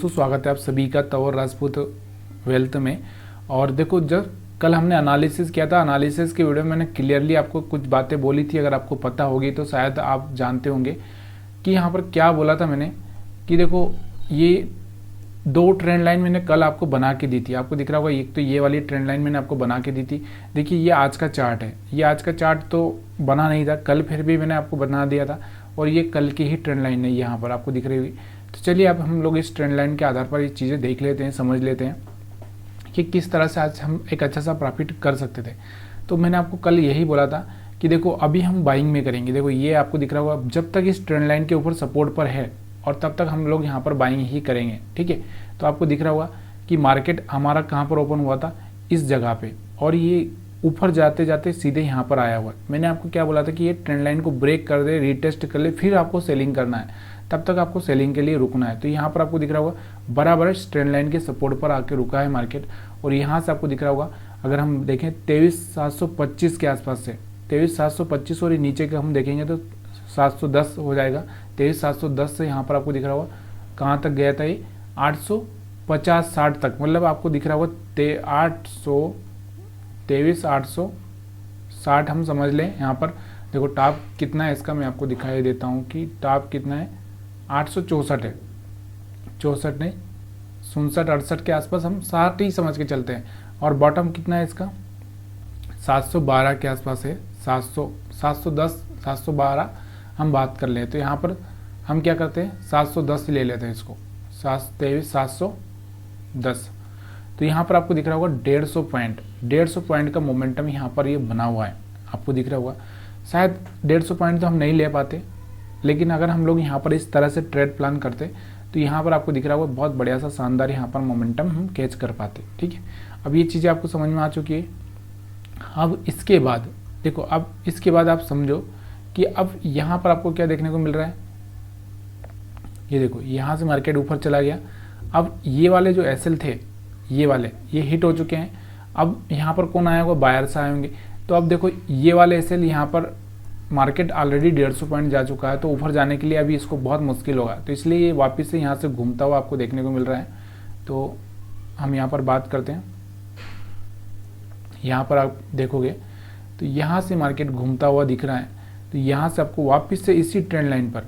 तो स्वागत है आप सभी का तंवर राजपूत वेल्थ में। और देखो, जब कल हमने एनालिसिस किया था, एनालिसिस की वीडियो में मैंने क्लियरली आपको कुछ बातें बोली थी। अगर आपको पता होगी तो शायद आप जानते होंगे कि यहाँ पर क्या बोला था मैंने कि देखो, ये दो ट्रेंड लाइन मैंने कल आपको बना के दी थी। आपको दिख रहा होगा, एक तो ये वाली ट्रेंड लाइन मैंने आपको बना के दी थी। देखिए, ये आज का चार्ट है। ये आज का चार्ट तो बना नहीं था कल, फिर भी मैंने आपको बना दिया था। और ये कल की ही ट्रेंड लाइन है, यहाँ पर आपको दिख रही होगी। तो चलिए अब हम लोग इस ट्रेंड लाइन के आधार पर ये चीज़ें देख लेते हैं, समझ लेते हैं कि किस तरह से आज हम एक अच्छा सा प्रॉफिट कर सकते थे। तो मैंने आपको कल यही बोला था कि देखो, अभी हम बाइंग में करेंगे। देखो, ये आपको दिख रहा होगा, जब तक इस ट्रेंड लाइन के ऊपर सपोर्ट पर है और तब तक हम लोग यहाँ पर बाइंग ही करेंगे, ठीक है। तो आपको दिख रहा होगा कि मार्केट हमारा कहाँ पर ओपन हुआ था, इस जगह पे, और ये ऊपर जाते जाते सीधे यहाँ पर आया हुआ। मैंने आपको क्या बोला था कि ये ट्रेंड लाइन को ब्रेक कर दे, रीटेस्ट कर ले, फिर आपको सेलिंग करना है। तब तक आपको सेलिंग के लिए रुकना है। तो यहाँ पर आपको दिख रहा होगा बराबर इस ट्रेंड लाइन के सपोर्ट पर आके रुका है मार्केट। और यहाँ से आपको दिख रहा होगा, अगर हम देखें 23,725 के आसपास से, 23,725 और नीचे के हम देखेंगे तो 710 हो जाएगा। 23,710 से यहाँ पर आपको दिख रहा होगा कहाँ तक गया था, ये 850-60 तक। मतलब आपको दिख रहा होगा 23,860 हम समझ लें। यहाँ पर देखो टॉप कितना है इसका, मैं आपको दिखाई देता हूँ कि टॉप कितना है, 864 है। 64 नहीं, 67-68 के आसपास हम 60 ही समझ के चलते हैं। और बॉटम कितना है इसका, 712 के आसपास है। 710 712 हम बात कर लें तो यहाँ पर हम क्या करते हैं, 710 ले लेते हैं इसको, 23,710। तो यहाँ पर आपको दिख रहा होगा 150 पॉइंट का मोमेंटम यहाँ पर ये बना हुआ है। आपको दिख रहा होगा, शायद 150 पॉइंट तो हम नहीं ले पाते, लेकिन अगर हम लोग यहाँ पर इस तरह से ट्रेड प्लान करते तो यहाँ पर आपको दिख रहा होगा बहुत बढ़िया सा शानदार यहाँ पर मोमेंटम हम कैच कर पाते, ठीक है। अब ये चीज़ें आपको समझ में आ चुकी है। अब इसके बाद देखो, अब इसके बाद आप समझो कि अब यहाँ पर आपको क्या देखने को मिल रहा है। ये देखो, यहाँ से मार्केट ऊपर चला गया। अब ये वाले जो एसएल थे, ये वाले ये हिट हो चुके हैं। अब यहाँ पर कौन आया होगा, बायर्स आए होंगे। तो अब देखो, ये वाले एसएल यहाँ पर मार्केट ऑलरेडी 150 पॉइंट जा चुका है, तो ऊपर जाने के लिए अभी इसको बहुत मुश्किल होगा। तो इसलिए ये वापस से यहाँ से घूमता हुआ आपको देखने को मिल रहा है। तो हम यहाँ पर बात करते हैं, यहाँ पर आप देखोगे तो यहाँ से मार्केट घूमता हुआ दिख रहा है। तो यहाँ से आपको वापस से इसी ट्रेंड लाइन पर,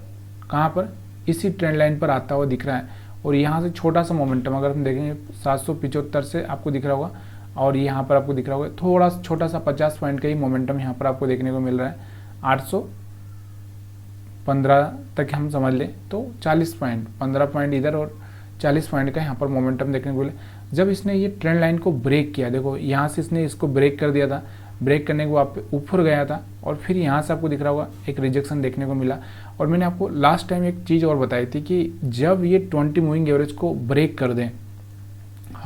कहाँ पर, इसी ट्रेंड लाइन पर आता हुआ दिख रहा है। और यहाँ से छोटा सा मोमेंटम अगर हम देखेंगे 775 से आपको दिख रहा होगा, और यहाँ पर आपको दिख रहा होगा थोड़ा छोटा सा 50 पॉइंट का ही मोमेंटम यहाँ पर आपको देखने को मिल रहा है। 815 तक हम समझ लें तो 40 पॉइंट, 15 पॉइंट इधर और 40 पॉइंट का यहाँ पर मोमेंटम देखने को मिला। जब इसने ये ट्रेंड लाइन को ब्रेक किया, देखो यहाँ से इसने इसको ब्रेक कर दिया था, ब्रेक करने के बाद ऊपर गया था, और फिर यहाँ से आपको दिख रहा होगा एक रिजेक्शन देखने को मिला। और मैंने आपको लास्ट टाइम एक चीज़ और बताई थी कि जब ये 20 मूविंग एवरेज को ब्रेक कर दें,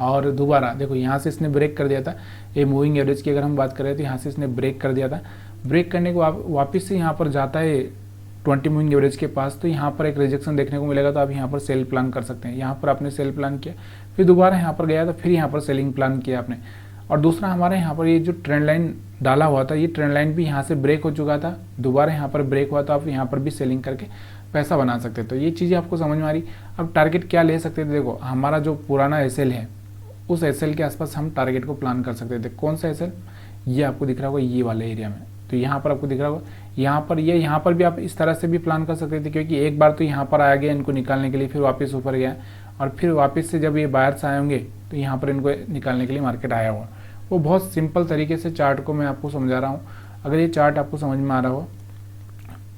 और दोबारा देखो यहाँ से इसने ब्रेक कर दिया था, ये मूविंग एवरेज की अगर हम बात करें तो यहाँ से इसने ब्रेक कर दिया था। ब्रेक करने के बाद वापस से यहाँ पर जाता है 20 मूविंग एवरेज के पास, तो यहाँ पर एक रिजेक्शन देखने को मिलेगा। तो आप यहाँ पर सेल प्लान कर सकते हैं। यहाँ पर आपने सेल प्लान किया, फिर दोबारा यहाँ पर गया तो फिर यहाँ पर सेलिंग प्लान किया आपने। और दूसरा हमारे यहाँ पर ये जो ट्रेंड लाइन डाला हुआ था, ये ट्रेंड लाइन भी यहाँ से ब्रेक हो चुका था, दोबारा यहाँ पर ब्रेक हुआ, तो आप यहाँ पर भी सेलिंग करके पैसा बना सकते। तो ये चीज़ें आपको समझ में आ रही। अब टारगेट क्या ले सकते थे, देखो हमारा जो पुराना एसएल है, उस एसएल के आसपास हम टारगेट को प्लान कर सकते थे। कौन सा एसएल, ये आपको दिख रहा होगा ये वाले एरिया में। तो यहाँ पर आपको दिख रहा होगा, यहाँ पर भी आप इस तरह से भी प्लान कर सकते थे, क्योंकि एक बार तो यहाँ पर आया गया इनको निकालने के लिए, फिर वापस ऊपर गया, और फिर वापस से जब ये बायर्स आए होंगे तो यहाँ पर इनको निकालने के लिए मार्केट आया हुआ। वो बहुत सिंपल तरीके से चार्ट को मैं आपको समझा रहा हूँ। अगर ये चार्ट आपको समझ में आ रहा हो,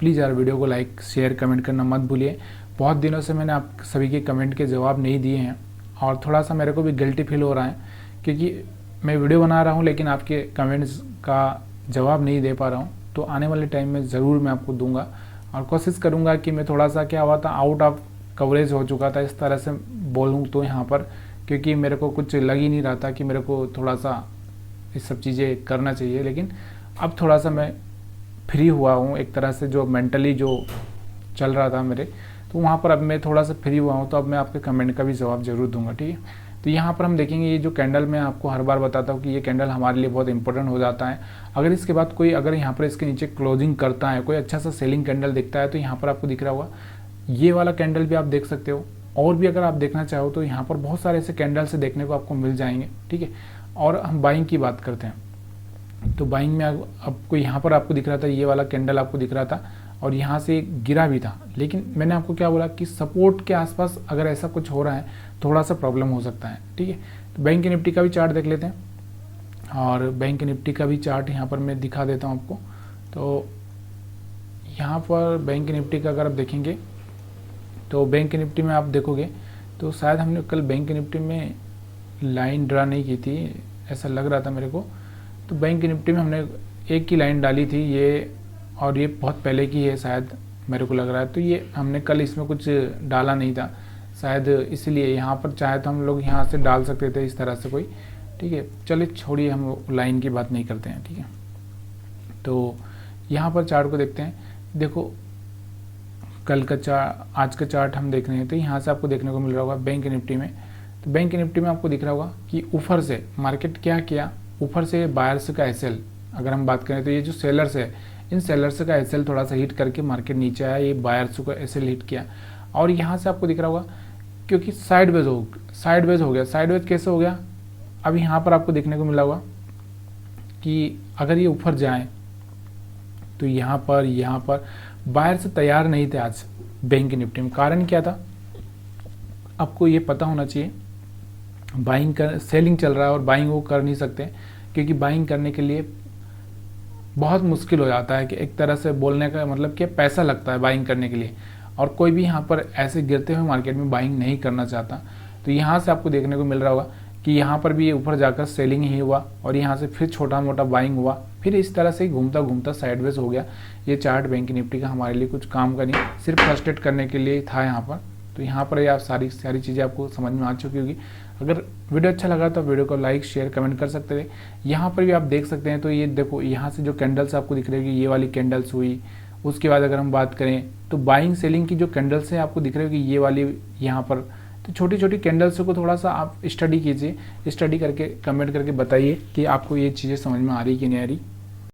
प्लीज़ यार वीडियो को लाइक शेयर कमेंट करना मत भूलिए। बहुत दिनों से मैंने आप सभी के कमेंट के जवाब नहीं दिए हैं, और थोड़ा सा मेरे को भी गिल्टी फील हो रहा है, क्योंकि मैं वीडियो बना रहा हूँ लेकिन आपके कमेंट्स का जवाब नहीं दे पा रहा हूँ। तो आने वाले टाइम में ज़रूर मैं आपको दूंगा, और कोशिश करूँगा कि मैं थोड़ा सा, क्या हुआ था, आउट ऑफ कवरेज हो चुका था, इस तरह से बोलूँ तो यहाँ पर, क्योंकि मेरे को कुछ लग ही नहीं रहा था कि मेरे को थोड़ा सा इस सब चीज़ें करना चाहिए। लेकिन अब थोड़ा सा मैं फ्री हुआ हूँ एक तरह से, जो मेंटली जो चल रहा था मेरे, तो वहाँ पर अब मैं थोड़ा सा फ्री हुआ हूँ, तो अब मैं आपके कमेंट का भी जवाब जरूर दूंगा, ठीक है। तो यहाँ पर हम देखेंगे ये जो कैंडल, मैं आपको हर बार बताता हूँ कि ये कैंडल हमारे लिए बहुत इंपॉर्टेंट हो जाता है। अगर इसके बाद कोई, अगर यहाँ पर इसके नीचे क्लोजिंग करता है, कोई अच्छा सा सेलिंग कैंडल दिखता है, तो यहाँ पर आपको दिख रहा होगा ये वाला कैंडल भी आप देख सकते हो, और भी अगर आप देखना चाहो तो यहाँ पर बहुत सारे ऐसे कैंडल्स देखने को आपको मिल जाएंगे, ठीक है। और हम बाइंग की बात करते हैं तो बाइंग में आपको यहाँ पर आपको दिख रहा था, ये वाला कैंडल आपको दिख रहा था और यहाँ से गिरा भी था, लेकिन मैंने आपको क्या बोला कि सपोर्ट के आसपास अगर ऐसा कुछ हो रहा है थोड़ा सा प्रॉब्लम हो सकता है, ठीक है। तो बैंक निफ्टी का भी चार्ट देख लेते हैं और बैंक निफ्टी का भी चार्ट यहाँ पर मैं दिखा देता हूँ आपको। तो यहाँ पर बैंक निफ्टी का अगर आप देखेंगे तो बैंक निफ्टी में आप देखोगे तो शायद हमने कल बैंक निफ्टी में लाइन ड्रा नहीं की थी, ऐसा लग रहा था मेरे को। तो बैंक निफ्टी में हमने एक ही लाइन डाली थी ये, और ये बहुत पहले की है शायद, मेरे को लग रहा है। तो ये हमने कल इसमें कुछ डाला नहीं था शायद, इसलिए यहाँ पर चाहे तो हम लोग यहाँ से डाल सकते थे इस तरह से कोई, ठीक है। चलिए छोड़िए, हम लाइन की बात नहीं करते हैं, ठीक है। तो यहाँ पर चार्ट को देखते हैं। देखो कल का चार्ट, आज का चार्ट हम देख रहे हैं तो यहाँ से आपको देखने को मिल रहा होगा बैंक निफ्टी में। तो बैंक निफ्टी में आपको दिख रहा होगा कि ऊपर से मार्केट क्या किया, ऊपर से बायर्स का एसएल अगर हम बात करें तो ये जो सेलर्स है, इन सेलर्स का एसएल थोड़ा सा हिट करके मार्केट नीचे आया, ये बायर्स का एसएल हिट किया और यहाँ से आपको दिख रहा होगा क्योंकि साइडवेज हो गया। साइडवेज कैसे हो गया, अब यहाँ पर आपको देखने को मिला होगा कि अगर ये ऊपर जाए तो यहाँ पर बायर्स तैयार नहीं थे आज बैंक निफ्टी में। कारण क्या था, आपको ये पता होना चाहिए, बाइंग कर सेलिंग चल रहा है और बाइंग वो कर नहीं सकते क्योंकि बाइंग करने के लिए बहुत मुश्किल हो जाता है कि एक तरह से बोलने का मतलब कि पैसा लगता है बाइंग करने के लिए, और कोई भी यहाँ पर ऐसे गिरते हुए मार्केट में बाइंग नहीं करना चाहता। तो यहाँ से आपको देखने को मिल रहा होगा कि यहाँ पर भी ये ऊपर जाकर सेलिंग ही हुआ और यहाँ से फिर छोटा मोटा बाइंग हुआ, फिर इस तरह से घूमता घूमता साइडवेज हो गया। ये चार्ट बैंक निफ्टी का हमारे लिए कुछ काम का नहीं, सिर्फ फ्रस्ट्रेट करने के लिए था यहाँ पर। तो यहाँ पर आप सारी चीज़ें आपको समझ में आ चुकी होगी। अगर वीडियो अच्छा लगा तो वीडियो को लाइक शेयर कमेंट कर सकते थे। यहाँ पर भी आप देख सकते हैं तो ये देखो यहाँ से जो कैंडल्स आपको दिख रही है ये वाली कैंडल्स हुई, उसके बाद अगर हम बात करें तो बाइंग सेलिंग की जो कैंडल्स हैं आपको दिख रही होगी ये वाली यहाँ पर। तो छोटी छोटी कैंडल्स को थोड़ा सा आप स्टडी कीजिए, स्टडी करके कमेंट करके बताइए कि आपको ये चीज़ें समझ में आ रही कि नहीं आ रही।